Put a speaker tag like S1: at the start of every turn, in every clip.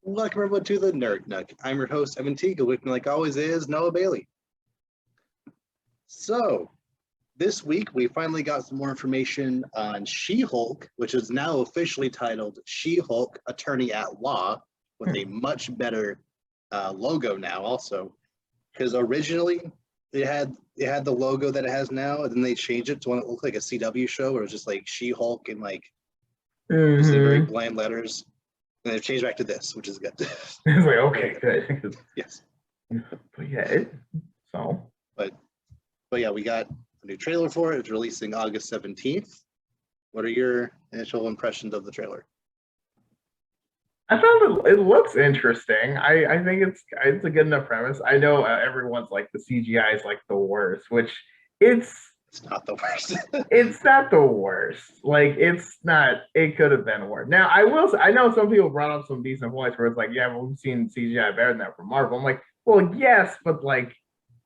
S1: Welcome everyone to the Nerd Nook. I'm your host, Evan Teagle. With me, like always, is Noah Bailey. So, this week we finally got some more information on She-Hulk, which is now officially titled She-Hulk Attorney at Law, with a much better logo now. Also, because originally it had the logo that it has now, and then they changed it to one that looked like a CW show, where it was just like She-Hulk and like just in very bland letters. And they've changed back to this, which is good.
S2: It's like, okay, good.
S1: Yes.
S2: But yeah,
S1: But yeah, we got a new trailer for it. It's releasing August 17th. What are your initial impressions of the trailer?
S2: I thought it looks interesting. I think it's a good enough premise. I know everyone's like the CGI is like the worst, which it's
S1: not the worst.
S2: It's not the worst. Like it's not. It could have been worse. Now I know some people brought up some decent points where it's like, yeah, well, we've seen CGI better than that from Marvel. I'm like, well, yes, but like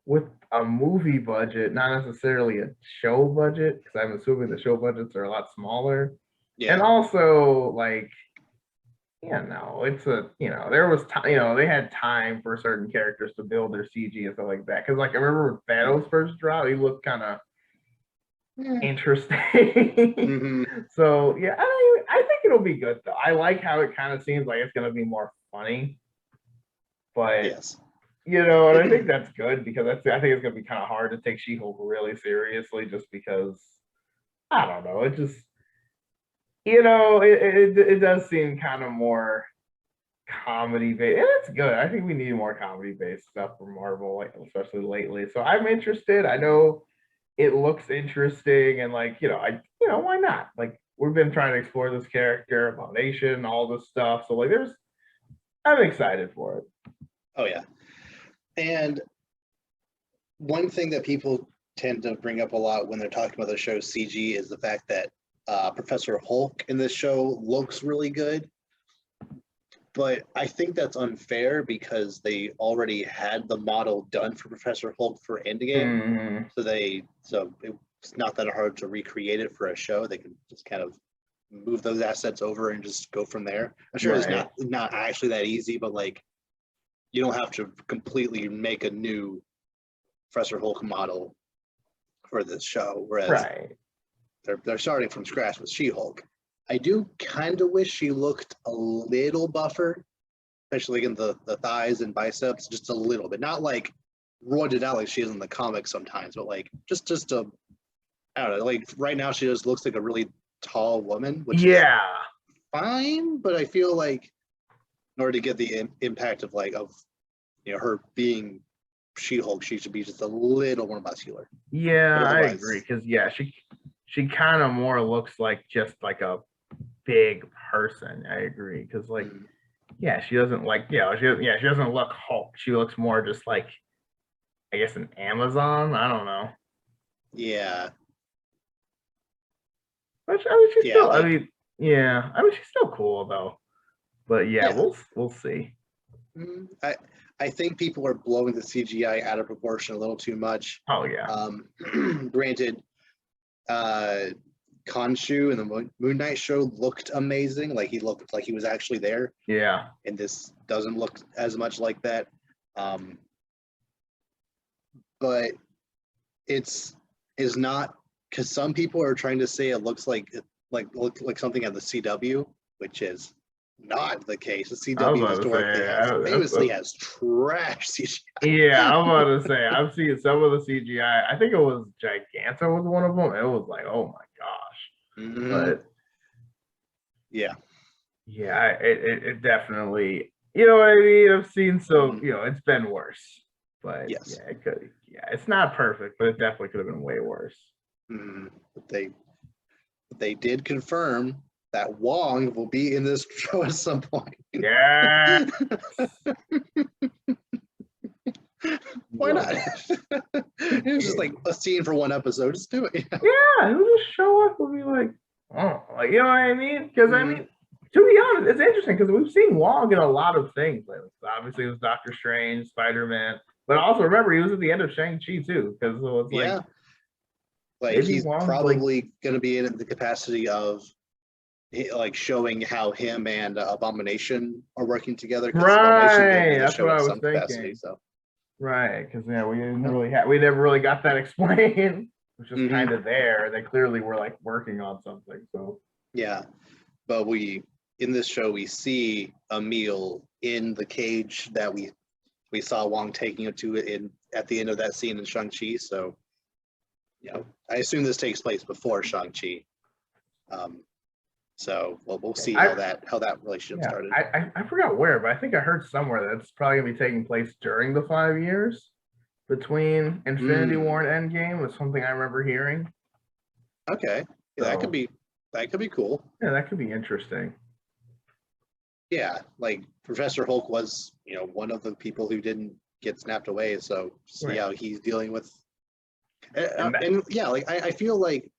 S2: with a movie budget, not necessarily a show budget, because I'm assuming the show budgets are a lot smaller. Yeah. And also like, it's there was time, they had time for certain characters to build their CG and stuff like that. Because like I remember when Thanos first dropped, he looked kind of interesting. So yeah, I think it'll be good though. I like how it kind of seems like it's gonna be more funny, but
S1: yes,
S2: and I think that's good because I think it's gonna be kind of hard to take She-Hulk really seriously, just because I don't know. It just it does seem kind of more comedy based, and it's good. I think we need more comedy based stuff from Marvel, like especially lately. So I'm interested. I know it looks interesting, and like why not? Like we've been trying to explore this character, Abomination, all this stuff. So like I'm excited for it.
S1: Oh yeah. And one thing that people tend to bring up a lot when they're talking about the show CG is the fact that Professor Hulk in this show looks really good. But I think that's unfair because they already had the model done for Professor Hulk for Endgame. So it's not that hard to recreate it for a show. They can just kind of move those assets over and just go from there. I'm sure it's not actually that easy, but like you don't have to completely make a new Professor Hulk model for this show. Whereas they're starting from scratch with She-Hulk. I do kind of wish she looked a little buffer, especially in the thighs and biceps, just a little bit. Not like roided out like she is in the comics sometimes, but like just a, I don't know, like right now she just looks like a really tall woman, which is fine, but I feel like in order to get the impact of her being She-Hulk, she should be just a little more muscular.
S2: Yeah, I agree, because she kind of more looks like just like a big person. I agree, because like she doesn't she doesn't look Hulk. She looks more just like, I guess, an Amazon. I don't know.
S1: Yeah.
S2: Which she's still cool though. But we'll see.
S1: I think people are blowing the CGI out of proportion a little too much.
S2: Oh yeah.
S1: Granted, Khonshu in the Moon Knight show looked amazing. Like he looked like he was actually there.
S2: Yeah.
S1: And this doesn't look as much like that. But it's not, because some people are trying to say it looks like something at the CW, which is not the case. The CW historically famously has trash CGI.
S2: Yeah, I'm about to say I've seen some of the CGI. I think it was Giganta was one of them. It was like, oh my gosh. But
S1: yeah,
S2: it definitely, what I mean. I've seen some, it's been worse. But it could. Yeah, it's not perfect, but it definitely could have been way worse.
S1: But they did confirm that Wong will be in this show at some point.
S2: Yeah.
S1: Why not? It was just like a scene for one episode. Just do it.
S2: Yeah, he'll just show up and be like, oh, like, you know what I mean? Because I mean, to be honest, it's interesting because we've seen Wong in a lot of things lately. So obviously, it was Doctor Strange, Spider-Man, but also remember he was at the end of Shang-Chi too. Because it's like,
S1: he's probably going to be in the capacity of like showing how him and Abomination are working together. 'Cause Abomination did
S2: Right.
S1: do the
S2: That's
S1: show
S2: what
S1: in
S2: I was
S1: some capacity.
S2: thinking.
S1: So
S2: Right, because yeah, we never really got that explained. It was just
S1: Mhm.
S2: kind of there. They clearly were like working on something. So
S1: yeah, but in this show we see Emil in the cage that we saw Wong taking him to at the end of that scene in Shang-Chi. So I assume this takes place before Shang-Chi. So we'll see how that relationship started.
S2: I forgot where, but I think I heard somewhere that it's probably gonna be taking place during the 5 years between Infinity War and Endgame. Is something I remember hearing.
S1: Okay, yeah,
S2: So,
S1: that could be cool.
S2: Yeah, that could be interesting.
S1: Yeah, like Professor Hulk was, one of the people who didn't get snapped away. So see how he's dealing with, and yeah, like I feel like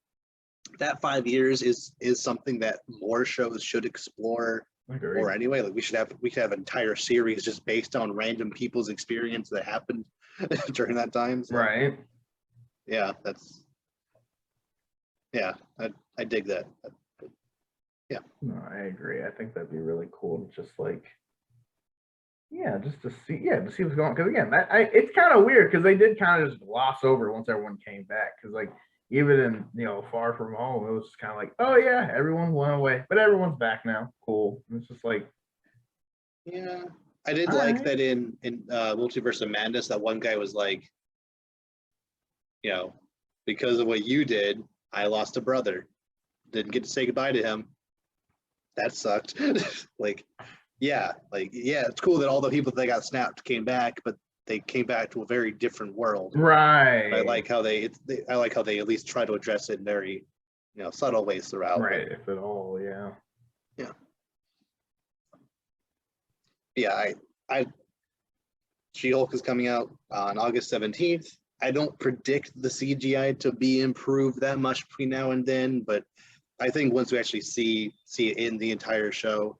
S1: that 5 years is something that more shows should explore. Or anyway, like we could have an entire series just based on random people's experience that happened during that time. So,
S2: right.
S1: Yeah, I dig that. Yeah.
S2: No, I agree. I think that'd be really cool. Just like, just to see what's going on. Because again, it's kind of weird because they did kind of just gloss over once everyone came back. Because like even in Far From Home, it was kind of like, oh yeah, everyone went away, but everyone's back now. Cool. And it's just like,
S1: yeah, I did like that in Multiverse of Madness. That one guy was like, because of what you did, I lost a brother. Didn't get to say goodbye to him. That sucked. It's cool that all the people that got snapped came back, but they came back to a very different world.
S2: Right.
S1: I like how they at least try to address it in very, subtle ways throughout.
S2: Right, if at all, yeah.
S1: Yeah. Yeah, She-Hulk is coming out on August 17th. I don't predict the CGI to be improved that much between now and then, but I think once we actually see it in the entire show,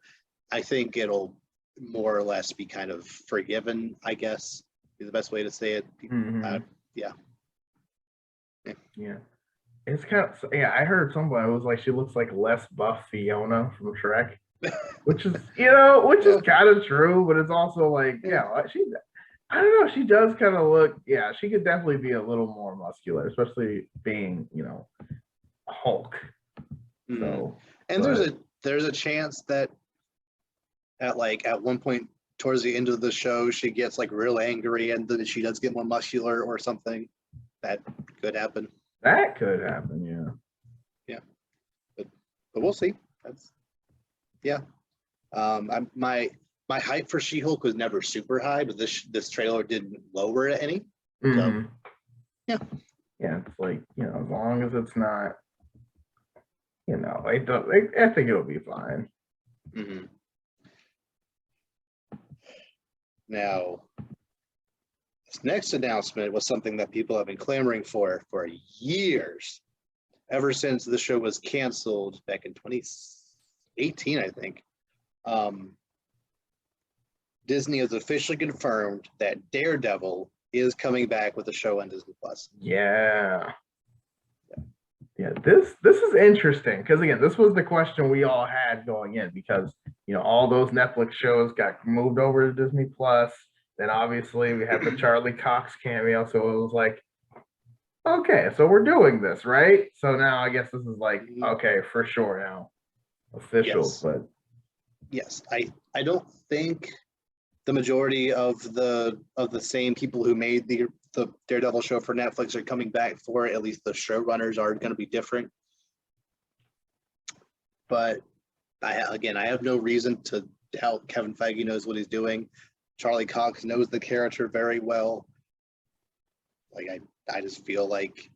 S1: I think it'll more or less be kind of forgiven, I guess, is the best way to say it. Yeah.
S2: It's kind of, I heard somebody was like, she looks like less buff Fiona from Shrek, which is, is kind of true, but it's also like, I don't know, she does kind of look, she could definitely be a little more muscular, especially being, Hulk. So,
S1: and there's a chance that at one point towards the end of the show, she gets like real angry and then she does get more muscular or something. That could happen.
S2: That could happen, yeah.
S1: Yeah, but we'll see. My hype for She-Hulk was never super high, but this trailer didn't lower it any. So,
S2: yeah, it's like as long as it's not, I think it'll be fine.
S1: Now, this next announcement was something that people have been clamoring for years, ever since the show was canceled back in 2018, I think. Disney has officially confirmed that Daredevil is coming back with a show on Disney Plus.
S2: Yeah, this is interesting because again, this was the question we all had going in because all those Netflix shows got moved over to Disney Plus. Then obviously we had the Charlie Cox cameo, so it was like, okay, so we're doing this, right? So now I guess this is like, okay, for sure now, official.
S1: Yes.
S2: But
S1: yes, I don't think the majority of the same people who made the Daredevil show for Netflix are coming back for it. At least the showrunners are going to be different. But I have no reason to doubt Kevin Feige knows what he's doing. Charlie Cox knows the character very well. Like I just feel like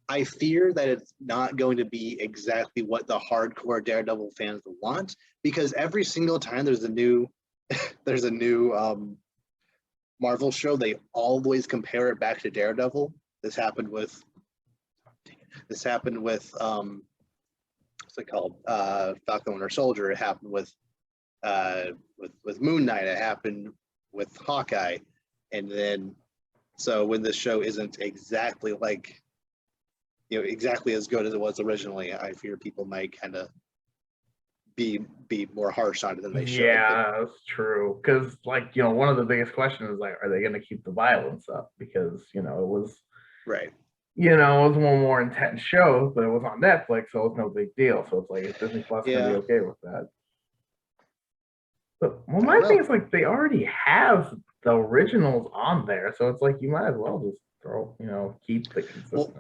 S1: I fear that it's not going to be exactly what the hardcore Daredevil fans want, because every single time there's a new Marvel show, they always compare it back to Daredevil. This happened with what's it called? Falcon Winter Soldier. It happened with Moon Knight. It happened with Hawkeye. And then so when this show isn't exactly like exactly as good as it was originally, I fear people might kind of be more harsh on it than they should.
S2: Yeah, that's true. Because one of the biggest questions is are they going to keep the violence up? Because it was
S1: right.
S2: it was one more intense show, but it was on Netflix, so it's no big deal. So it's is Disney Plus gonna be okay with that? But my thing is they already have the originals on there, so it's you might as well just keep the consistent.
S1: Well,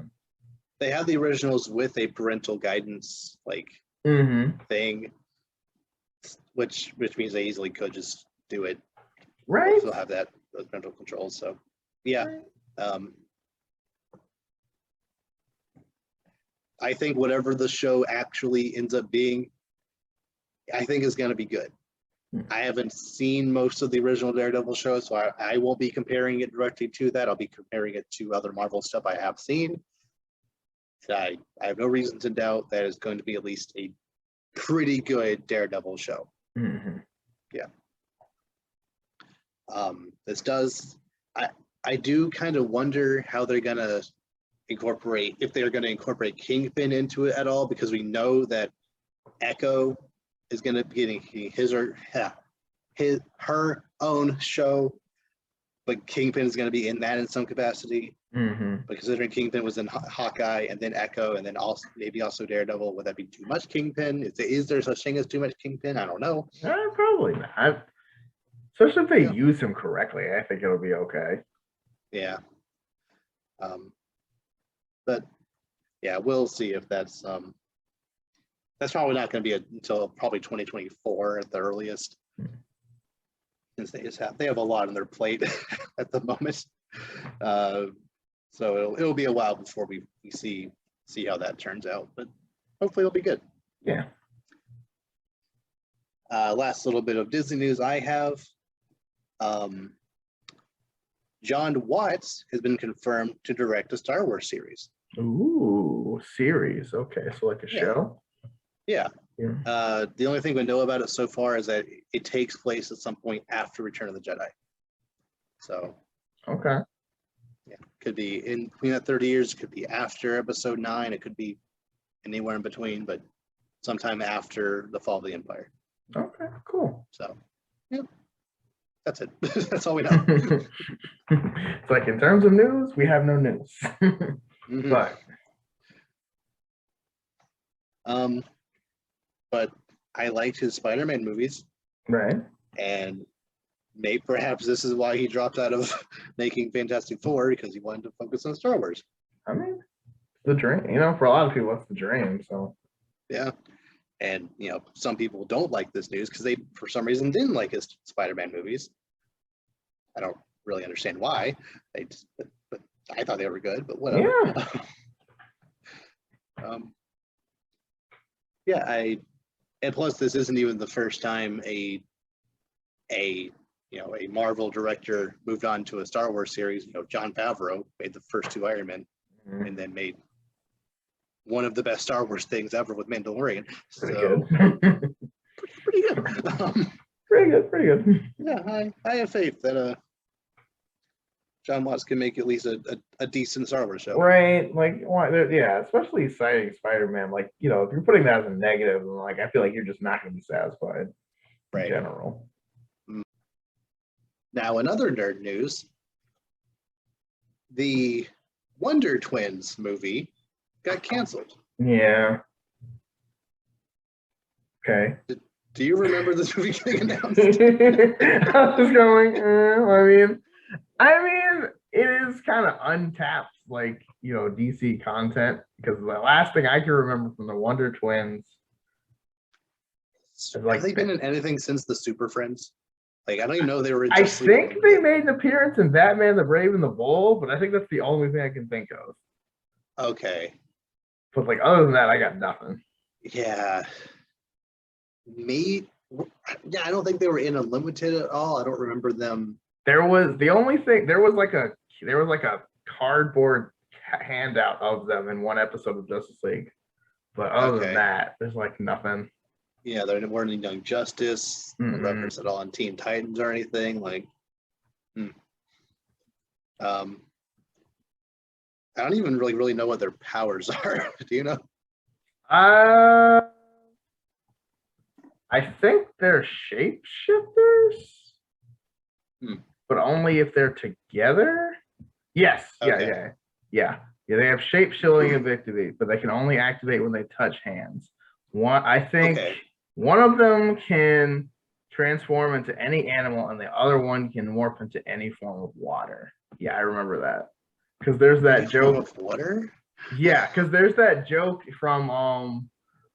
S1: they have the originals with a parental guidance thing, which means they easily could just do it.
S2: Right.
S1: They'll have those parental controls. So yeah. Right. I think whatever the show actually ends up being, I think is going to be good. I haven't seen most of the original Daredevil show, so I won't be comparing it directly to that. I'll be comparing it to other Marvel stuff I have seen. And I have no reason to doubt that it's going to be at least a pretty good Daredevil show.
S2: Mm-hmm.
S1: Yeah. I do kind of wonder how they're going to if they're going to incorporate Kingpin into it at all, because we know that Echo is going to be getting her own show, but Kingpin is going to be in that in some capacity.
S2: Mm-hmm.
S1: But considering Kingpin was in Hawkeye and then Echo and then also maybe also Daredevil, would that be too much Kingpin? Is there such thing as too much Kingpin? I don't know.
S2: Probably not. Especially if they use him correctly, I think it'll be okay.
S1: Yeah. But yeah, we'll see if that's probably not going to be until probably 2024 at the earliest. Since they have a lot on their plate at the moment. So it'll be a while before we see how that turns out, but hopefully it'll be good.
S2: Yeah.
S1: Last little bit of Disney news I have. John Watts has been confirmed to direct a Star Wars series.
S2: Ooh, series. Okay, so a show?
S1: Yeah. The only thing we know about it so far is that it takes place at some point after Return of the Jedi. So.
S2: Okay.
S1: Yeah, could be in between that 30 years. It could be after Episode 9. It could be anywhere in between, but sometime after the Fall of the Empire.
S2: Okay, cool.
S1: So, yeah, that's it. That's all we know.
S2: It's in terms of news, we have no news.
S1: Mm-hmm. But I liked his Spider-Man movies.
S2: Right.
S1: And perhaps this is why he dropped out of making Fantastic Four, because he wanted to focus on Star Wars.
S2: I mean, the dream. For a lot of people, it's the dream. So.
S1: Yeah. And, some people don't like this news because they, for some reason, didn't like his Spider-Man movies. I don't really understand why. But I thought they were good, but whatever. Yeah. And plus, this isn't even the first time a Marvel director moved on to a Star Wars series. Jon Favreau made the first 2 Iron Men, and then made one of the best Star Wars things ever with Mandalorian.
S2: Pretty good.
S1: Pretty good.
S2: Pretty good.
S1: Yeah, I have faith that John Watts can make at least a decent Star Wars show.
S2: Right. Yeah, especially citing Spider-Man. If you're putting that as a negative, I feel like you're just not going to be satisfied in general.
S1: Now, in other nerd news, the Wonder Twins movie got canceled.
S2: Yeah. Okay.
S1: Do you remember this movie getting announced?
S2: I was going, I mean, it is kind of untapped, DC content, because the last thing I can remember from the Wonder Twins is
S1: have they been in anything since the Super Friends? I don't even know they were.
S2: I think they made an appearance in Batman: The Brave and the Bold, but I think that's the only thing I can think of.
S1: Okay.
S2: But other than that, I got nothing.
S1: Yeah. Yeah, I don't think they were in Unlimited at all. I don't remember them.
S2: There was a cardboard handout of them in one episode of Justice League, but other than that, there's nothing.
S1: Yeah, there weren't any Young Justice, no reference at all on Teen Titans or anything. I don't even really know what their powers are. Do you know?
S2: Uh, I think they're shapeshifters, but only if they're together. Yes.
S1: Okay.
S2: Yeah. They have shape shifting ability, but they can only activate when they touch hands. I think
S1: Okay.
S2: one of them can transform into any animal, and the other one can morph into any form of water. Yeah, I remember that because there's that
S1: Any form
S2: joke.
S1: of water?
S2: Yeah, because there's that joke from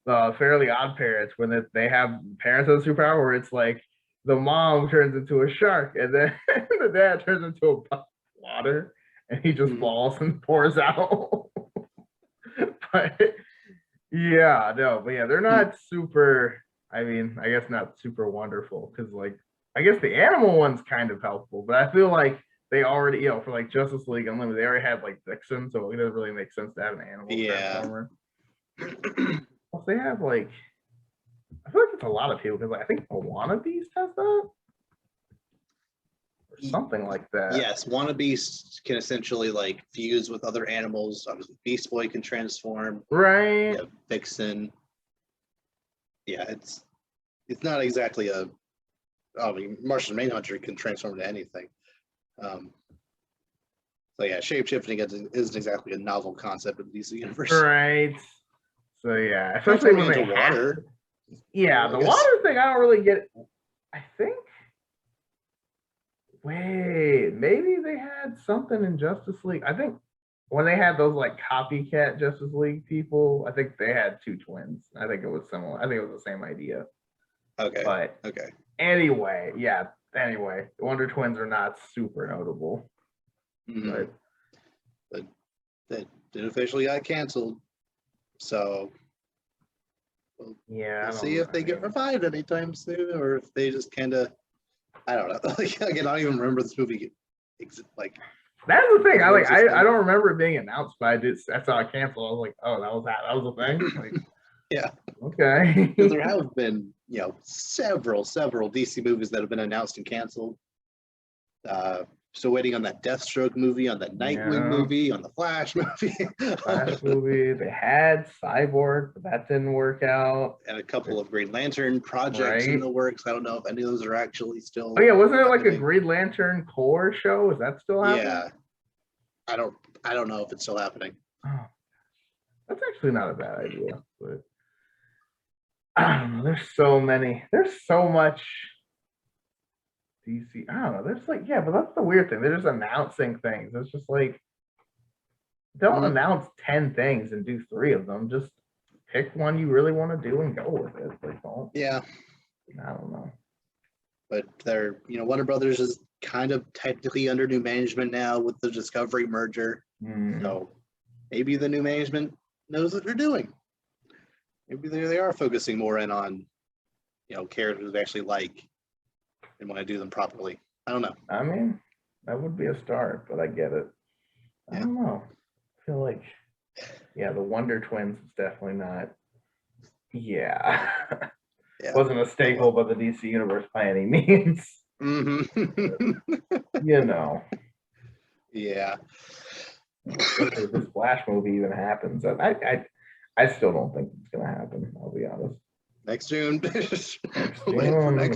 S2: the Fairly Odd Parents when they have parents of the superpower where it's like the mom turns into a shark and then the dad turns into a bucket of water and he just falls and pours out. But yeah, no, but yeah, they're not super. I mean, I guess not super wonderful because like I guess the animal one's kind of helpful, but I feel like they already, for like Justice League Unlimited, they already had like Vixen, so it doesn't really make sense to have an animal transformer. Plus, they have like, I feel like it's a lot of people because like, I think Moana Beast has that or something like that.
S1: Yes, Wannabeast can essentially like fuse with other animals. Obviously, Beast Boy can transform.
S2: Right.
S1: Yeah, Vixen. Yeah, it's not exactly a. I mean, Martian Manhunter can transform into anything. So yeah, shapeshifting isn't exactly a novel concept in the DC universe.
S2: Right. So yeah, especially when they
S1: water.
S2: Yeah, the water thing I don't really get. I think. Wait, maybe they had something in Justice League. I think when they had those like copycat Justice League people, I think they had two twins. I think it was similar. I think it was the same idea.
S1: Okay.
S2: But anyway, yeah. Anyway, the Wonder Twins are not super notable.
S1: But that officially got canceled. So
S2: yeah,
S1: we'll see if they get revived anytime soon, or if they just kind of. I don't know. Like, again, I don't even remember this movie. Like
S2: that's the thing. I don't remember it being announced, but I saw it canceled. I was like, oh, that was a thing. Like,
S1: yeah.
S2: Okay.
S1: Because there have been several DC movies that have been announced and canceled. Still waiting on that Deathstroke movie, on that Nightwing movie, on the Flash movie.
S2: Flash movie. They had Cyborg, but that didn't work out.
S1: And a couple of Green Lantern projects in the works. I don't know if any of those are actually still.
S2: Oh yeah, wasn't it like a Green Lantern Corps show? Is that still happening?
S1: Yeah, I don't know if it's still happening.
S2: Oh, that's actually not a bad idea, but I don't know. There's so many. There's so much. DC, I don't know. There's like, yeah, but that's the weird thing. They're just announcing things. It's just like, don't announce 10 things and do 3 of them. Just pick one you really want to do and go with it. Like, don't.
S1: Yeah.
S2: I don't know.
S1: But they're, Warner Brothers is kind of technically under new management now with the Discovery merger. So maybe the new management knows what they're doing. Maybe they are focusing more in on, characters they actually like and want to do them properly. I don't know.
S2: I mean, that would be a start, but I get it. I don't know. I feel like, the Wonder Twins is definitely not. Yeah. Wasn't a staple of the DC universe by any means.
S1: Yeah.
S2: If this Flash movie even happens, I still don't think it's gonna happen. I'll be honest.
S1: Next June.
S2: Next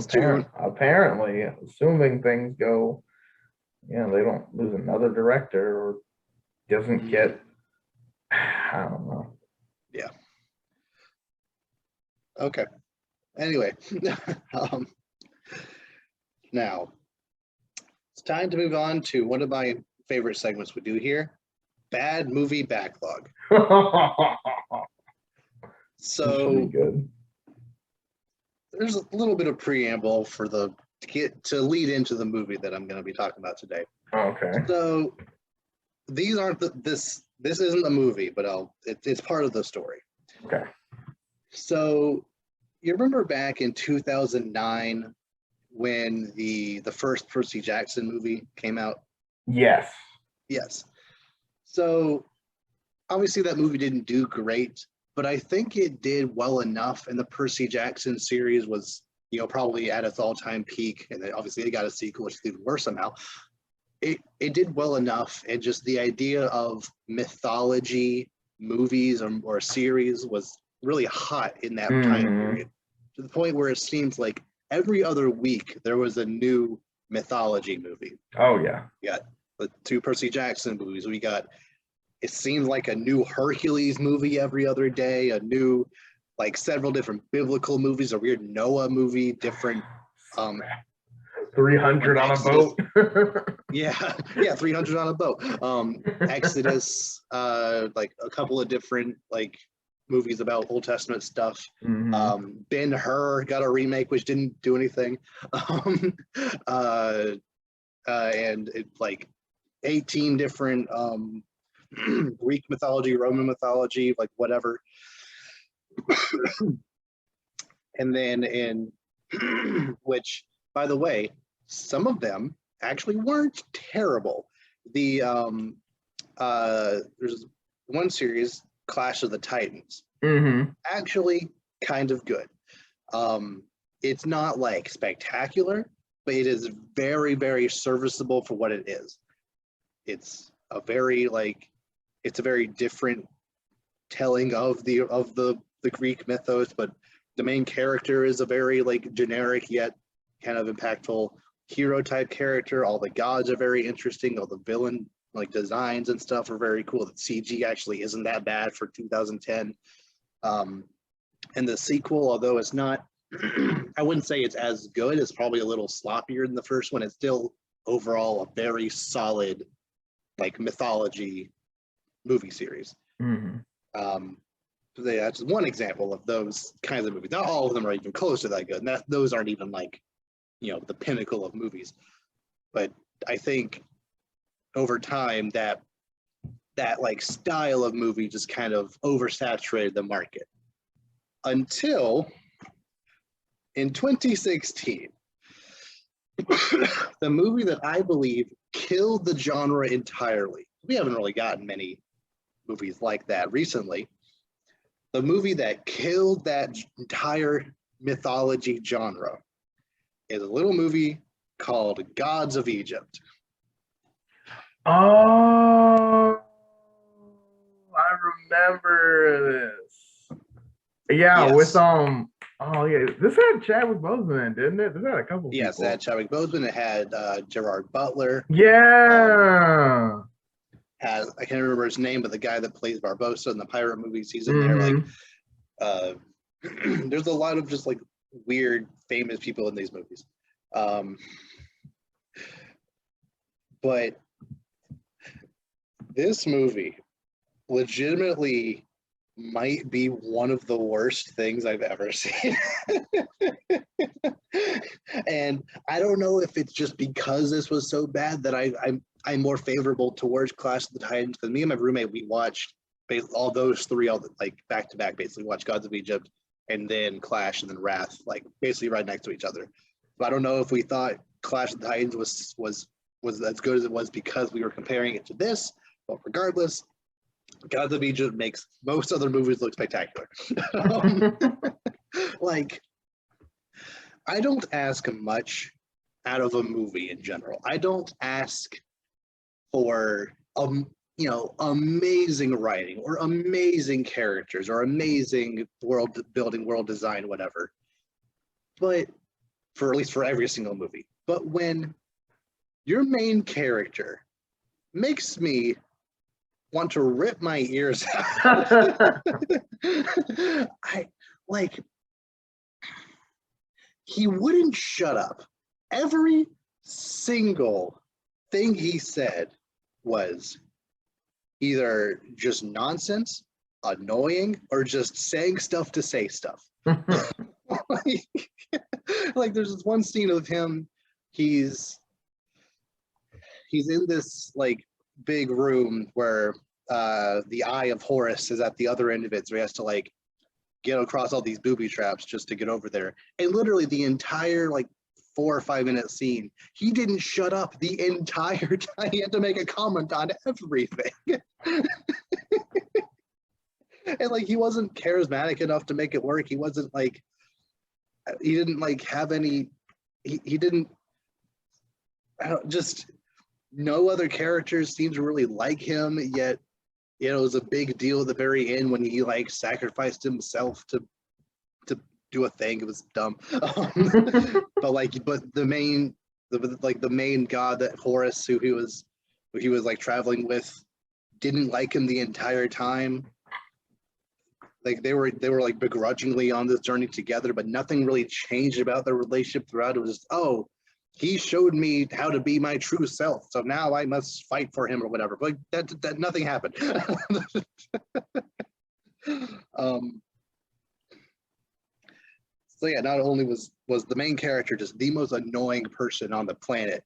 S2: June. Apparently, assuming things go, they don't lose another director or doesn't get. I don't know.
S1: Yeah. Okay. Anyway, now it's time to move on to one of my favorite segments we do here: Bad Movie Backlog. So there's a little bit of preamble for to lead into the movie that I'm going to be talking about today.
S2: Okay.
S1: So these aren't this isn't a movie, but it's part of the story.
S2: Okay.
S1: So you remember back in 2009 when the first Percy Jackson movie came out?
S2: Yes.
S1: So obviously that movie didn't do great, but I think it did well enough, and the Percy Jackson series was, probably at its all-time peak, and then obviously it got a sequel, which is even worse somehow. it did well enough, and just the idea of mythology movies or series was really hot in that time period, to the point where it seems like every other week there was a new mythology movie.
S2: Oh yeah.
S1: We got the two Percy Jackson movies. We got, it seems like a new Hercules movie every other day, a new, like several different biblical movies, a weird Noah movie, different
S2: 300 on a boat.
S1: yeah 300 on a boat, Exodus, like a couple of different like movies about Old Testament stuff. Ben-Hur got a remake which didn't do anything. And it like 18 different Greek mythology, Roman mythology, like whatever. And then in which, by the way, some of them actually weren't terrible. The there's one series, Clash of the Titans, actually kind of good. It's not like spectacular, but it is very, very serviceable for what it is. It's a very different telling of the Greek mythos, but the main character is a very like generic yet kind of impactful hero type character. All the gods are very interesting. All the villain like designs and stuff are very cool. The CG actually isn't that bad for 2010. And the sequel, although it's not, I wouldn't say it's as good, it's probably a little sloppier than the first one. It's still overall a very solid like mythology movie series. So that's just one example of those kinds of movies. Not all of them are even close to that good, and those aren't even like, you know, the pinnacle of movies. But I think over time that like style of movie just kind of oversaturated the market until in 2016, the movie that I believe killed the genre entirely. We haven't really gotten many movies like that recently. The movie that killed that entire mythology genre is a little movie called Gods of Egypt.
S2: Oh, I remember this. Yeah,
S1: yes.
S2: With oh yeah, this had Chadwick Boseman, didn't it? This had a couple
S1: yes,
S2: people.
S1: It had Chadwick Boseman. It had Gerard Butler.
S2: Yeah.
S1: Has, I can't remember his name, but the guy that plays Barbossa in the pirate movies, he's in there. Like, there's a lot of just like weird, famous people in these movies. But this movie legitimately might be one of the worst things I've ever seen. And I don't know if it's just because this was so bad that I'm more favorable towards Clash of the Titans, because me and my roommate, we watched all those three, like back to back, basically watched Gods of Egypt and then Clash and then Wrath, like basically right next to each other. But I don't know if we thought Clash of the Titans was as good as it was because we were comparing it to this, but regardless, Gods of Egypt makes most other movies look spectacular. Like, I don't ask much out of a movie in general. I don't ask for you know, amazing writing or amazing characters or amazing world building, world design, whatever. But for at least for every single movie. But when your main character makes me want to rip my ears out, I like, he wouldn't shut up. Every single thing he said was either just nonsense, annoying, or just saying stuff to say stuff. Like there's this one scene of him, he's in this like big room where the Eye of Horus is at the other end of it, so he has to like get across all these booby traps just to get over there. And literally the entire like 4 or 5 minute scene, he didn't shut up the entire time. He had to make a comment on everything. And like he wasn't charismatic enough to make it work. He wasn't like, he didn't like have any, he didn't, I don't, just no other characters seem to really like him, yet it was a big deal at the very end when he like sacrificed himself to do a thing. It was dumb. But the main god, that Horus, who he was like traveling with, didn't like him the entire time. Like they were like begrudgingly on this journey together, but nothing really changed about their relationship throughout. It was just, oh, he showed me how to be my true self, so now I must fight for him or whatever. But that nothing happened. So yeah, not only was the main character just the most annoying person on the planet,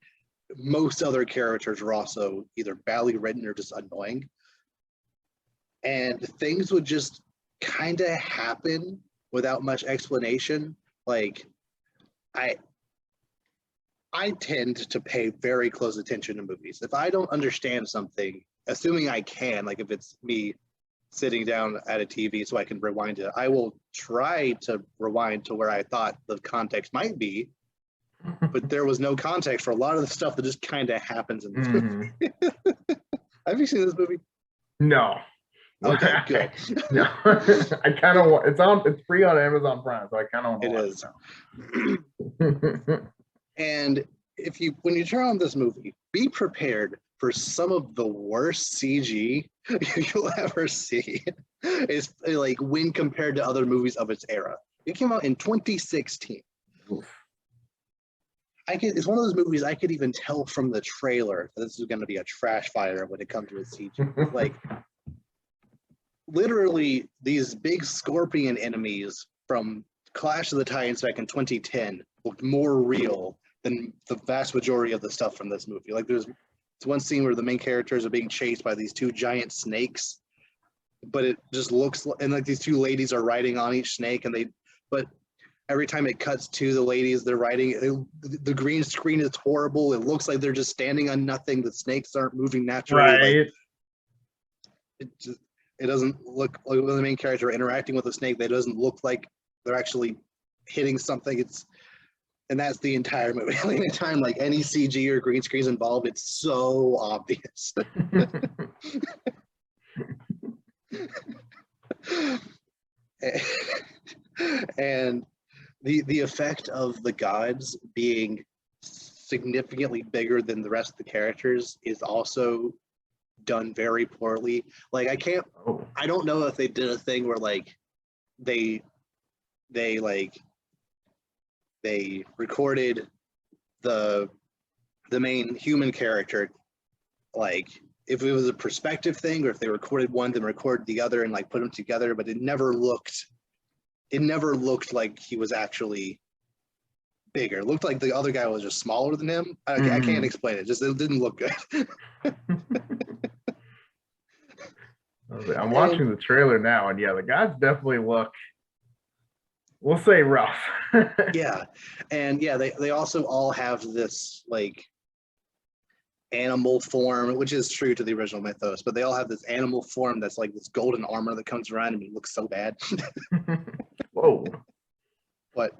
S1: most other characters were also either badly written or just annoying. And things would just kind of happen without much explanation. Like, I tend to pay very close attention to movies. If I don't understand something, assuming I can, like if it's me sitting down at a TV so I can rewind it, I will try to rewind to where I thought the context might be, but there was no context for a lot of the stuff that just kind of happens in this movie. Have you seen this movie?
S2: No.
S1: Okay, good.
S2: No, I kind of want. It's free on Amazon Prime, so I kind of want to watch it now.
S1: And when you turn on this movie, be prepared for some of the worst CG you'll ever see. It's like when compared to other movies of its era. It came out in 2016. It's one of those movies I could even tell from the trailer that this is going to be a trash fire when it comes to its CG. Like, literally, these big scorpion enemies from Clash of the Titans back in 2010 looked more real than the vast majority of the stuff from this movie. Like, there's one scene where the main characters are being chased by these two giant snakes, but it just looks and like these two ladies are riding on each snake, but every time it cuts to the ladies they're riding, the green screen is horrible. It looks like they're just standing on nothing. The snakes aren't moving naturally.
S2: Right.
S1: Like, it doesn't look like when the main character are interacting with the snake, they doesn't look like they're actually hitting something. And that's the entire movie. Anytime like any CG or green screen is involved, it's so obvious. And the effect of the gods being significantly bigger than the rest of the characters is also done very poorly. Like, I don't know if they did a thing where like they recorded the main human character, like if it was a perspective thing, or if they recorded one then recorded the other and like put them together, but it never looked like he was actually bigger. It looked like the other guy was just smaller than him. I can't explain it. Just it didn't look good.
S2: I'm watching the trailer now, and yeah, the guys definitely look, we'll say, rough.
S1: Yeah, and yeah, they also all have this like animal form, which is true to the original mythos, but they all have this animal form that's like this golden armor that comes around and it looks so bad.
S2: Whoa.
S1: What?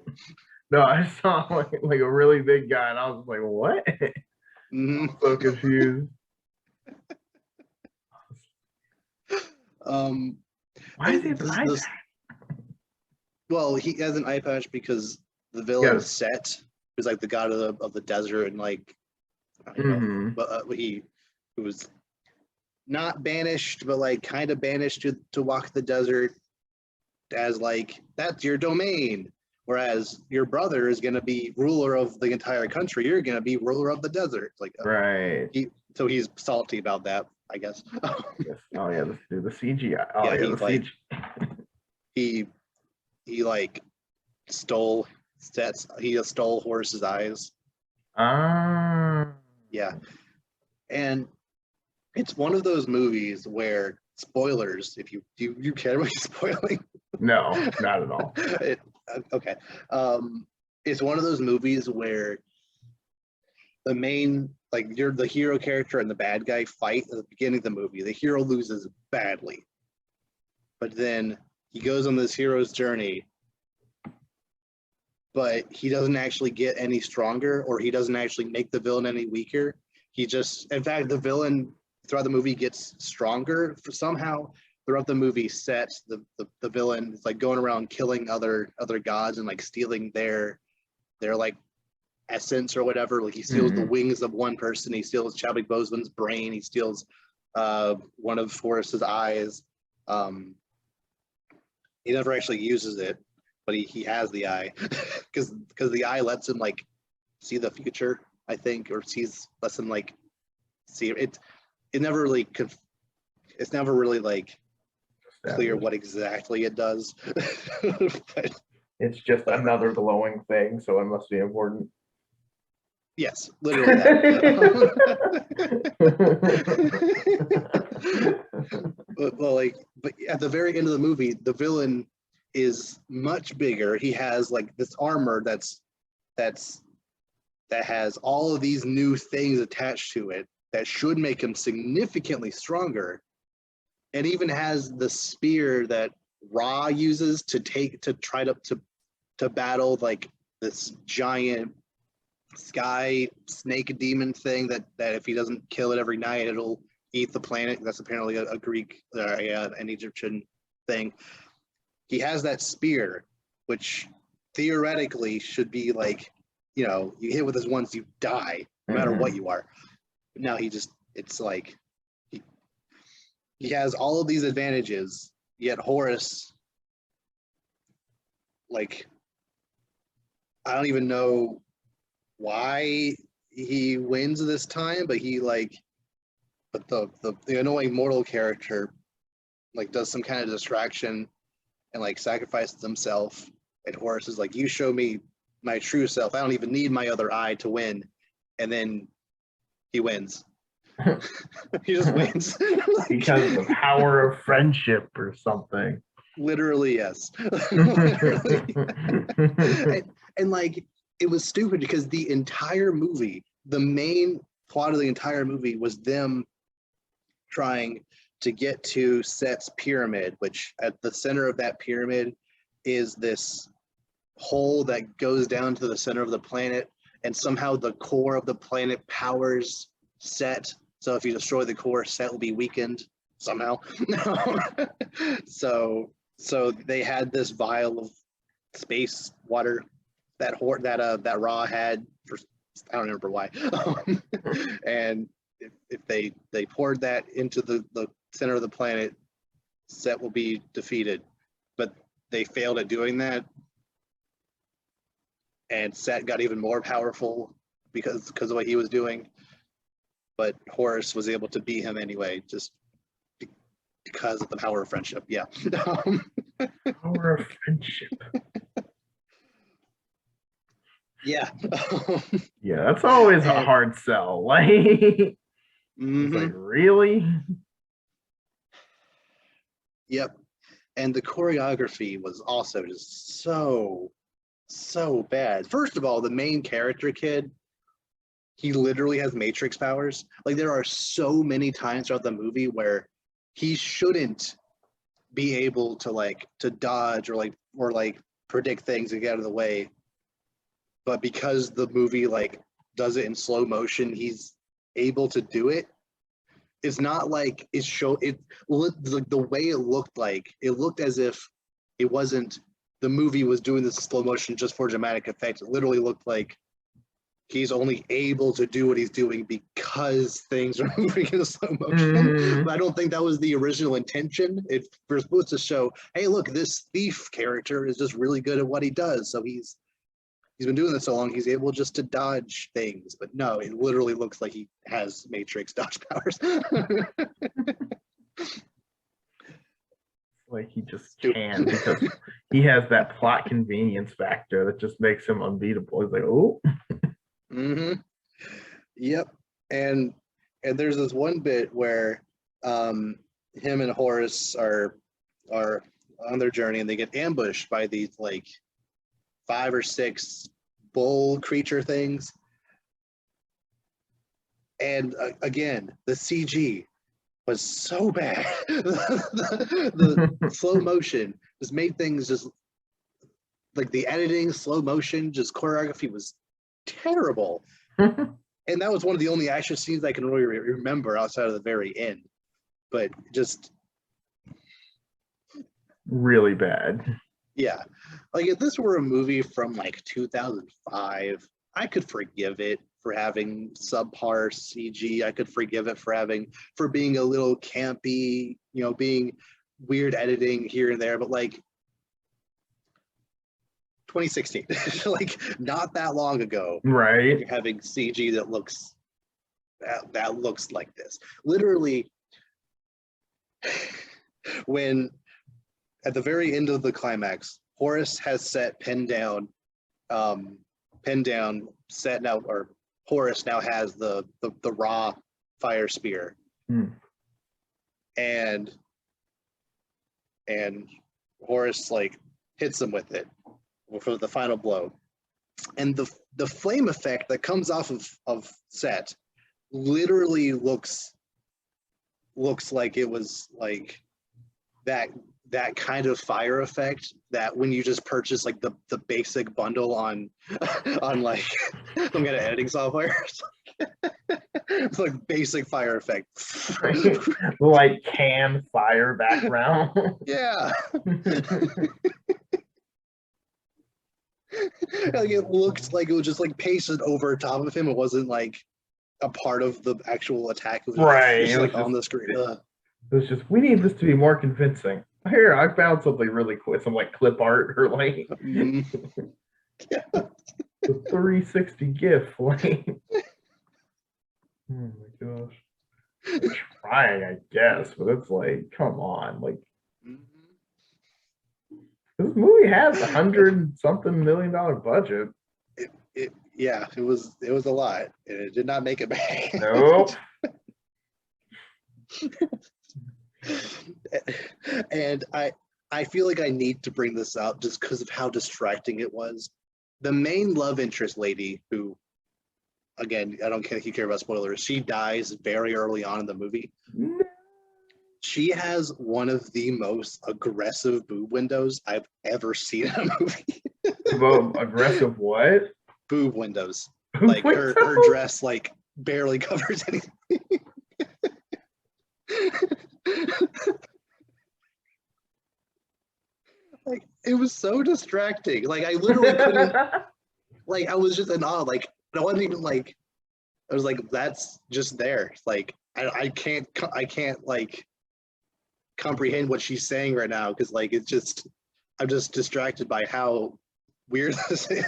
S2: No, I saw like a really big guy, and I was like, what?
S1: Mm-hmm.
S2: I'm so confused. Why does he have an eye patch?
S1: Well, he has an eye patch because the villain Set, who's like the god of the desert, and like, but he was not banished, but like kind of banished to walk the desert as like, that's your domain. Whereas your brother is going to be ruler of the entire country. You're going to be ruler of the desert. Like,
S2: right.
S1: So he's salty about that, I guess.
S2: Yes. Oh yeah, the CGI. Oh yeah, the CGI.
S1: He like stole sets. He stole Horus's eyes. Yeah, and it's one of those movies where, spoilers, if you care about spoiling.
S2: No, not at all.
S1: Okay. It's one of those movies where the main, like, you're the hero character and the bad guy fight at the beginning of the movie. The hero loses badly, but then he goes on this hero's journey, but he doesn't actually get any stronger, or he doesn't actually make the villain any weaker. He just, in fact, the villain throughout the movie gets stronger for somehow. Throughout the movie, the villain is like going around killing other gods and like stealing their like essence or whatever. Like he steals the wings of one person, he steals Chadwick Boseman's brain, he steals one of Forrest's eyes. He never actually uses it, but he has the eye because the eye lets him like see the future, I think, or lets him like see it. It never really it's never really like clear what exactly it does. But,
S2: it's just another glowing thing, so it must be important.
S1: Yes, literally that. But at the very end of the movie, the villain is much bigger. He has like this armor that has all of these new things attached to it that should make him significantly stronger, and even has the spear that Ra uses to try to battle like this giant sky snake demon thing that if he doesn't kill it every night, it'll eat the planet. That's apparently a Greek, an Egyptian thing. He has that spear, which theoretically should be like, you hit with this once, you die, no matter what you are. But now it's like, he has all of these advantages, yet Horus, like, I don't even know why he wins this time, but the annoying mortal character like does some kind of distraction and like sacrifices himself, and Horus is like, you show me my true self, I don't even need my other eye to win, and then he wins. He just wins.
S2: Because of the power of friendship or something.
S1: Literally, yes. Literally. And like, it was stupid because the entire movie, the main plot of the entire movie was them trying to get to Set's pyramid, which at the center of that pyramid is this hole that goes down to the center of the planet, and somehow the core of the planet powers Set. So if you destroy the core, Set will be weakened somehow. So they had this vial of space water that Ra had for, I don't remember why. And if they poured that into the center of the planet, Set will be defeated. But they failed at doing that, and Set got even more powerful because of what he was doing. But Horus was able to beat him anyway, just because of the power of friendship. Yeah.
S2: Power of friendship.
S1: Yeah.
S2: Yeah, that's always a hard sell. Like, it's like, really?
S1: Yep. And the choreography was also just so bad. First of all, the main character kid, he literally has Matrix powers. Like, there are so many times throughout the movie where he shouldn't be able to dodge or predict things and get out of the way. But because the movie does it in slow motion, he's able to do it. It's not like the way it looked as if it wasn't, the movie was doing this in slow motion just for dramatic effect. It literally looked like he's only able to do what he's doing because things are moving in slow motion. But I don't think that was the original intention. We're supposed to show, hey, look, this thief character is just really good at what he does. So he's been doing this so long, he's able just to dodge things. But no, it literally looks like he has Matrix dodge powers.
S2: Like, he just can, because he has that plot convenience factor that just makes him unbeatable. He's like, oh.
S1: Yep. And there's this one bit where him and Horus are on their journey, and they get ambushed by these 5 or 6 bull creature things. And again, the CG was so bad. the slow motion just made things just the editing, slow motion, just choreography was terrible. And that was one of the only action scenes I can really remember outside of the very end. But just
S2: really bad.
S1: yeah, like if this were a movie from like 2005, I could forgive it for having subpar CG. I could forgive it for being a little campy, being weird editing here and there. But like 2016, like not that long ago,
S2: right?
S1: You're having CG that looks like this. Literally, when at the very end of the climax, Horace has set pinned down, set now, or Horace now has the raw fire spear, and Horace like hits him with it for the final blow, and the flame effect that comes off of set literally looks like it was like that kind of fire effect that when you just purchase like the basic bundle on like some kind of editing software. It's like basic fire effect.
S2: Like cam fire background.
S1: Yeah. Like it looked like it was just like pasted over top of him. It wasn't like a part of the actual attack. It was
S2: right.
S1: just like on the screen.
S2: It was just, we need this to be more convincing. Here, I found something really quick, some like clip art or like the 360 GIF. Like, oh my gosh. They're trying, I guess, but it's like, come on. Like, this movie has $100-something million budget.
S1: It was a lot, and it did not make it back.
S2: Nope.
S1: And I feel like I need to bring this up just because of how distracting it was. The main love interest lady, who, again, I don't think you care about spoilers, she dies very early on in the movie. She has one of the most aggressive boob windows I've ever seen in a movie.
S2: Aggressive what?
S1: Boob windows.
S2: Boob
S1: like
S2: windows?
S1: her dress like barely covers anything. Like it was so distracting. Like I literally couldn't. Like I was just in awe. Like I wasn't even like. I was like, that's just there. Like I can't like comprehend what she's saying right now because like it's just I'm just distracted by how weird this is.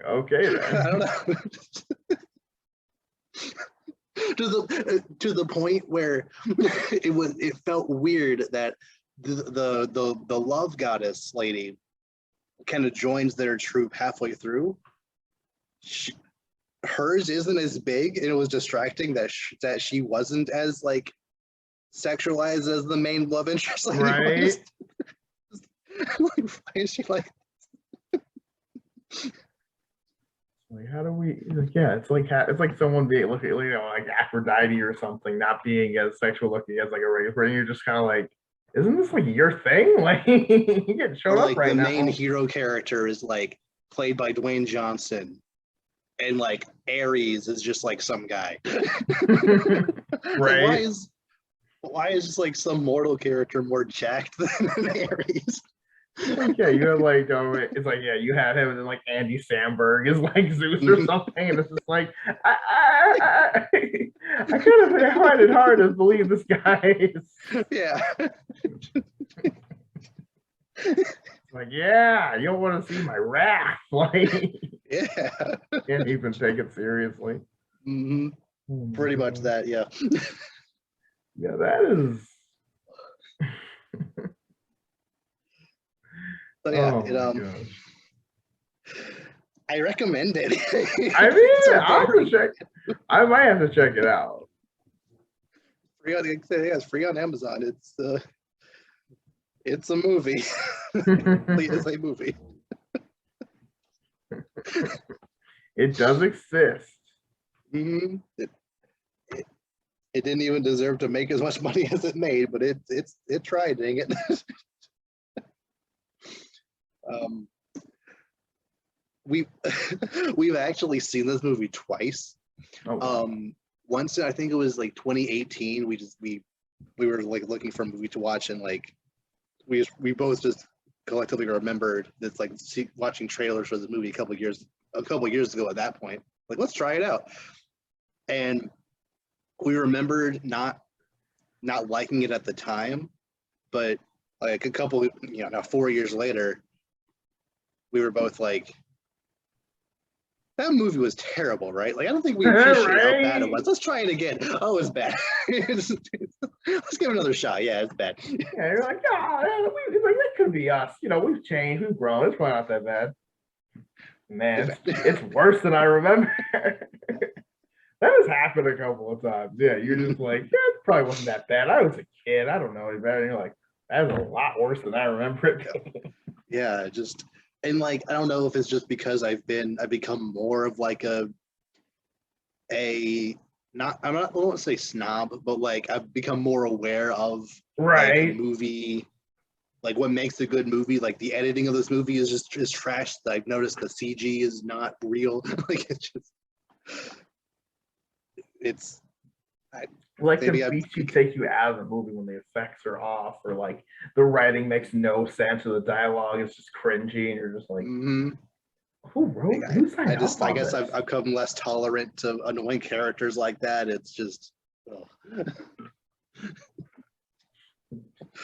S2: Okay then.
S1: I don't know. to the point where it felt weird that the love goddess lady kind of joins their troop halfway through. Hers isn't as big, and it was distracting that she wasn't as like sexualized as the main love interest lady was. Like, why is she like?
S2: Like, how do we? Yeah, it's like someone being looking, like Aphrodite or something, not being as sexual looking as like a regular person. You're just kind of like, isn't this like your thing? Like, you get shown up right now.
S1: The main hero character is like played by Dwayne Johnson, and like Ares is just like some guy.
S2: Right?
S1: Like, why is just like some mortal character more jacked than Ares?
S2: Like, yeah, you have like it's like, yeah, you have him, and then like Andy Samberg is like Zeus or something, and it's just like I kind of find it hard to believe this guy is.
S1: Yeah.
S2: Like, yeah, you don't want to see my wrath. Like,
S1: yeah,
S2: can't even take it seriously.
S1: Mm-hmm. Oh, pretty much that, yeah.
S2: Yeah, that is.
S1: So yeah, I recommend it.
S2: I mean, I might have to check it out.
S1: It's free on Amazon. It's a movie. It's a movie.
S2: It does exist.
S1: Mm-hmm. It didn't even deserve to make as much money as it made, but it tried, dang it. we we've actually seen this movie twice.
S2: Oh, wow.
S1: Once I think it was like 2018. We were like looking for a movie to watch, and like we both just collectively remembered that's like watching trailers for the movie a couple years ago. At that point, like let's try it out, and we remembered not liking it at the time, but like a couple, now 4 years later, we were both like, that movie was terrible, right? Like, I don't think we appreciate how bad it
S2: Right?
S1: was. Let's try it again. Oh, it's bad. Let's give it another shot. Yeah, it's bad.
S2: Yeah, you're like, oh, it's like that could be us. We've changed, we've grown. It's probably not that bad. Man, it's worse than I remember. That has happened a couple of times. Yeah, you're just like, yeah, it probably wasn't that bad. I was a kid. I don't know any better. And you're like, that was a lot worse than I remember it.
S1: Yeah, and like I don't know if it's just because I've become more of like I won't say snob, but like I've become more aware of like a
S2: Right.
S1: movie, like what makes a good movie. Like the editing of this movie is trash. I've noticed the CG is not real. Like it's
S2: Like the beats you take you out of the movie when the effects are off, or like the writing makes no sense, or the dialogue is just cringy, and you're just like, who signed off on
S1: guess
S2: this?
S1: I've become less tolerant to annoying characters like that. It's just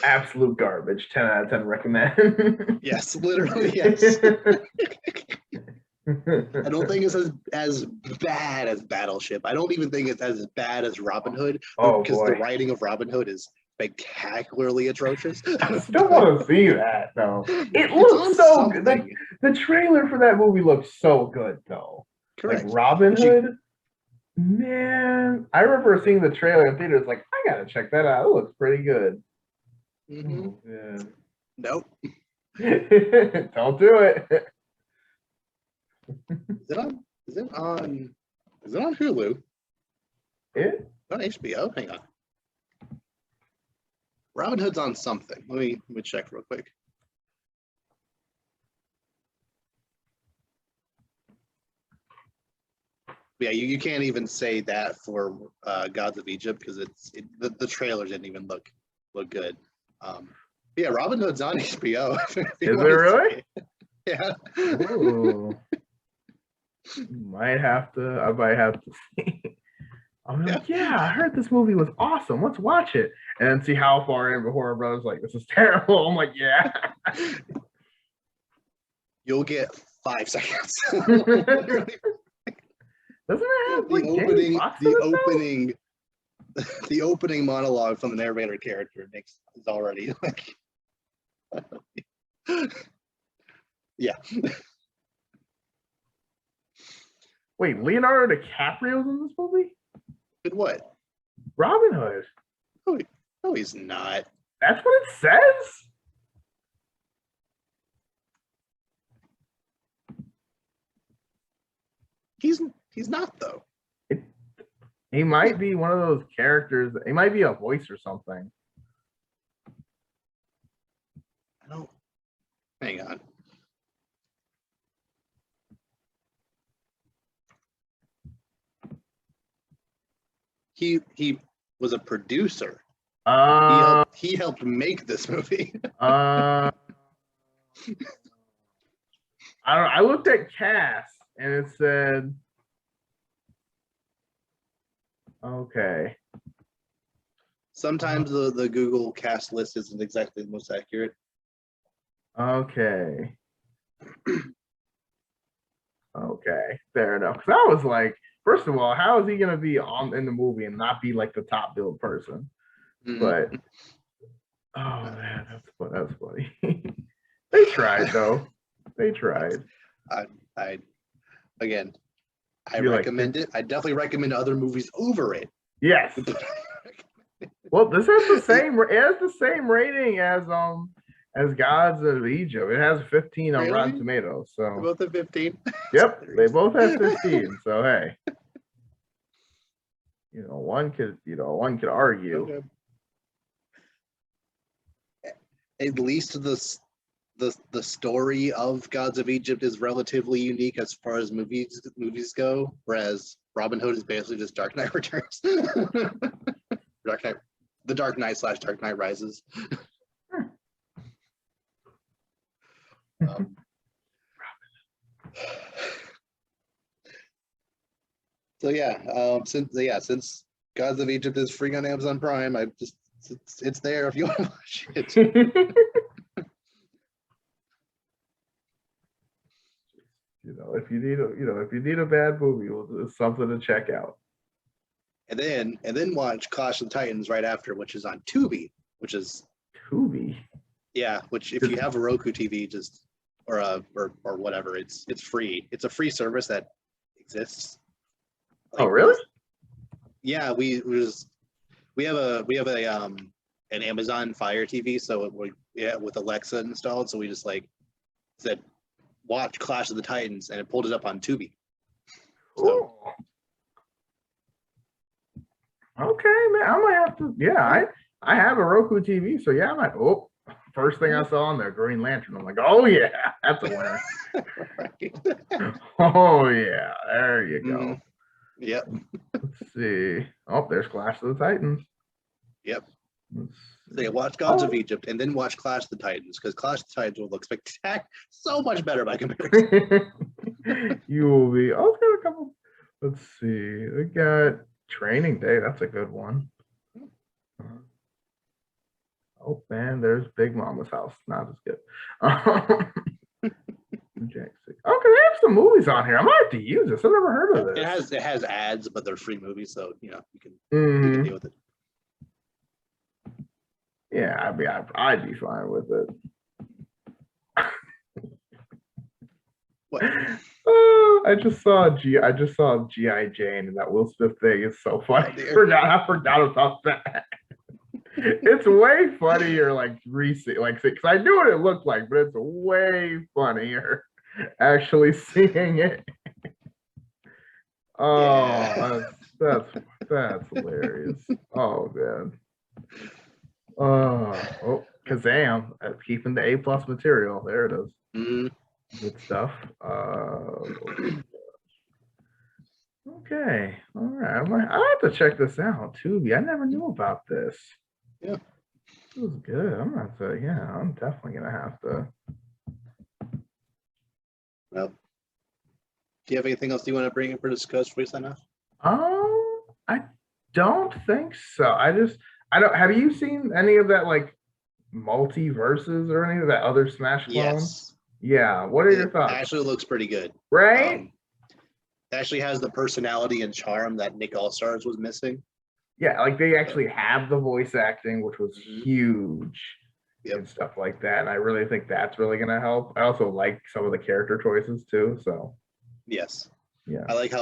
S2: Absolute garbage. 10 out of 10 recommend.
S1: yes, literally yes. I don't think it's as bad as Battleship. I don't even think it's as bad as Robin Hood, because the writing of Robin Hood is spectacularly atrocious.
S2: I still want to see that though. It looks so good. The trailer for that movie looks so good though.
S1: Correct.
S2: Like Robin Hood, man. I remember seeing the trailer in theaters. Like, I gotta check that out. It looks pretty good.
S1: Mm-hmm.
S2: Oh, yeah.
S1: Nope.
S2: Don't do it.
S1: Is it on Hulu?
S2: It?
S1: On HBO? Hang on. Robin Hood's on something. Let me check real quick. Yeah, you can't even say that for Gods of Egypt, because the trailer didn't even look good. Yeah, Robin Hood's on HBO.
S2: Is it really?
S1: Yeah.
S2: Ooh. I might have to see. I'm like, yeah, I heard this movie was awesome. Let's watch it and see how far in before our brother's like, this is terrible. I'm like, yeah.
S1: You'll get 5 seconds.
S2: Doesn't it have like
S1: the opening monologue from the narrator character is already like yeah.
S2: Wait, Leonardo DiCaprio's in this movie?
S1: Good what?
S2: Robin Hood.
S1: No, he's not.
S2: That's what it says?
S1: He's not though.
S2: He might be one of those characters. He might be a voice or something.
S1: I don't. Hang on. He was a producer. He helped make this movie.
S2: I looked at cast and it said, okay.
S1: Sometimes the Google cast list isn't exactly the most accurate.
S2: Okay. Okay, fair enough. Because I was like, first of all, how is he gonna be in the movie and not be like the top billed person? But oh man, that's funny. They tried though. They tried.
S1: I recommend it. I definitely recommend other movies over it.
S2: Yes. Well, this has the same. It has the same rating as Gods of Egypt. It has 15 on Rotten Tomatoes. So
S1: both have 15.
S2: Yep, they both have 15. So hey, one could argue.
S1: Okay. At least the story of Gods of Egypt is relatively unique as far as movies go, whereas Robin Hood is basically just Dark Knight Returns. Dark Knight, the Dark Knight / Dark Knight Rises. So yeah, since Gods of Egypt is free on Amazon Prime, it's there if you want to watch it.
S2: If you need a bad movie, it's something to check out.
S1: And then watch Clash of the Titans right after, which is on Tubi, which is
S2: Tubi.
S1: Yeah, which if you have a Roku TV, just or whatever, it's free. It's a free service that exists.
S2: Oh, really?
S1: Yeah, we have an Amazon Fire TV, so with Alexa installed, so we just said watch Clash of the Titans, and it pulled it up on Tubi. So,
S2: okay, man, I might have to. Yeah, I have a Roku TV, so yeah, I might. Oh, first thing I saw on there, Green Lantern. I'm like, oh yeah, that's a winner.
S1: right.
S2: Oh yeah, there you go.
S1: Mm-hmm. Yep.
S2: Let's see. Oh, there's Clash of the Titans.
S1: Yep. So yeah, watch Gods of Egypt and then watch Clash of the Titans, because Clash of the Titans will look spectacular, so much better by comparison.
S2: You will be. Oh, it's got a couple. Let's see. We got Training Day. That's a good one. Oh man, there's Big Mama's House. Not as good. Okay, they have some movies on here. I might have to use this. I've never heard of this.
S1: It has ads, but they're free movies, so you can deal with it.
S2: Yeah, I'd be fine with it.
S1: What?
S2: I just saw G.I. Jane, and that Will Smith thing is so funny. I forgot about that. It's way funnier, recent, because I knew what it looked like, but it's way funnier actually seeing it. Oh, yeah. That's hilarious. Oh man. Oh, Kazam, keeping the A+ material. There it is.
S1: Mm-hmm.
S2: Good stuff. Okay, all right. I have to check this out. Tubi. I never knew about this.
S1: Yeah,
S2: it was good. I'm definitely gonna have to.
S1: Well, do you have anything else you want to bring up for discuss before we sign off?
S2: I don't think so. I don't. Have you seen any of that multiverses or any of that other Smash clones?
S1: Yes.
S2: Yeah. What are your thoughts?
S1: Actually, looks pretty good.
S2: Right.
S1: It actually has the personality and charm that Nick All-Stars was missing.
S2: Yeah, they actually have the voice acting, which was huge. Yep. And stuff like that. And I really think that's really gonna help. I also like some of the character choices too. So
S1: yes.
S2: Yeah.
S1: I like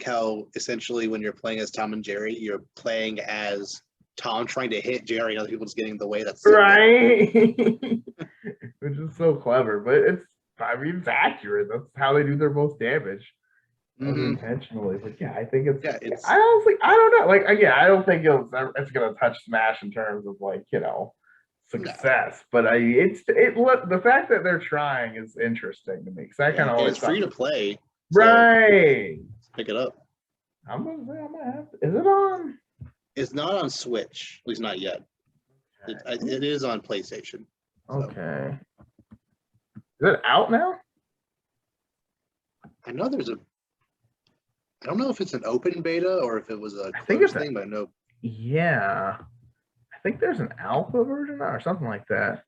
S1: how essentially when you're playing as Tom and Jerry, you're playing as Tom trying to hit Jerry and other people's getting in the way. That's so
S2: right. Which is so clever, but it's accurate. That's how they do their most damage. Intentionally, but yeah, I think it's. I honestly, I don't know. I don't think it's gonna touch Smash in terms of success. No. But the fact that they're trying is interesting to me, because I kind of always
S1: it's free to play.
S2: Right.
S1: So pick it up.
S2: I'm gonna say I might have to. Is it on?
S1: It's not on Switch, at least not yet. Okay. It is on PlayStation.
S2: So. Okay. Is it out now?
S1: I know I don't know if it's an open beta or if it was a closed thing, but I know.
S2: Yeah. I think there's an alpha version or something like that.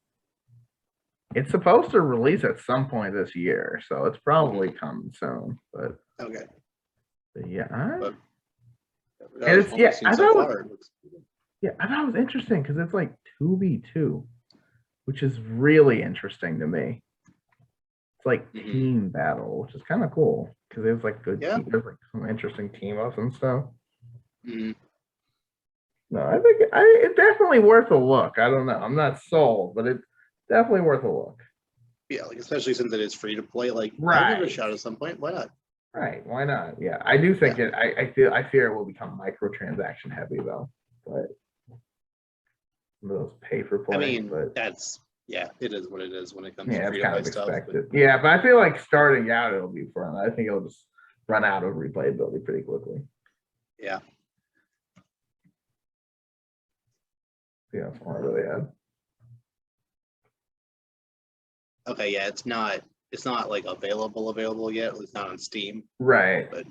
S2: It's supposed to release at some point this year, so it's probably coming soon. But
S1: okay.
S2: But yeah.
S1: But
S2: and it's I thought it was interesting because it's 2v2, which is really interesting to me. It's team battle, which is kind of cool because there's there's some interesting team ups and stuff.
S1: Mm-hmm.
S2: No, I think it's definitely worth a look. I don't know. I'm not sold, but it's definitely worth a look.
S1: Yeah, especially since it is free to play. Right. I'll give it a shot at some point. Why not?
S2: Right. Why not? Yeah, I do think it. I fear it will become microtransaction heavy though. But some of those pay for play.
S1: That's Yeah, it is what it is when it comes
S2: Yeah,
S1: to
S2: it's kind
S1: free-to-play
S2: of
S1: stuff.
S2: expected. Yeah, but I feel like starting out it'll be fun. I think it'll just run out of replayability pretty quickly.
S1: Yeah.
S2: Yeah, that's all I really had.
S1: Okay, yeah, it's not like available yet. It's not on Steam,
S2: Right.
S1: but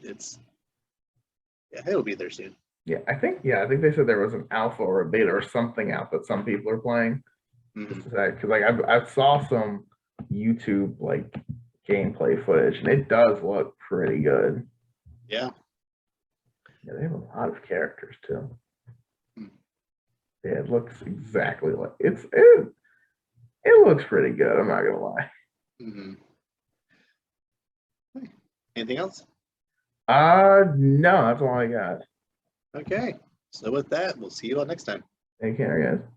S1: it'll be there soon.
S2: Yeah, I think they said there was an alpha or a beta or something out that some people are playing.
S1: Mhm.
S2: Because like I saw some YouTube like gameplay footage and it does look pretty good.
S1: Yeah.
S2: Yeah, they have a lot of characters too.
S1: Hmm.
S2: Yeah, it looks exactly like it looks pretty good. I'm not gonna lie.
S1: Mm-hmm. Anything else?
S2: No, that's all I got.
S1: Okay. So with that, we'll see you all next time.
S2: Take care, guys.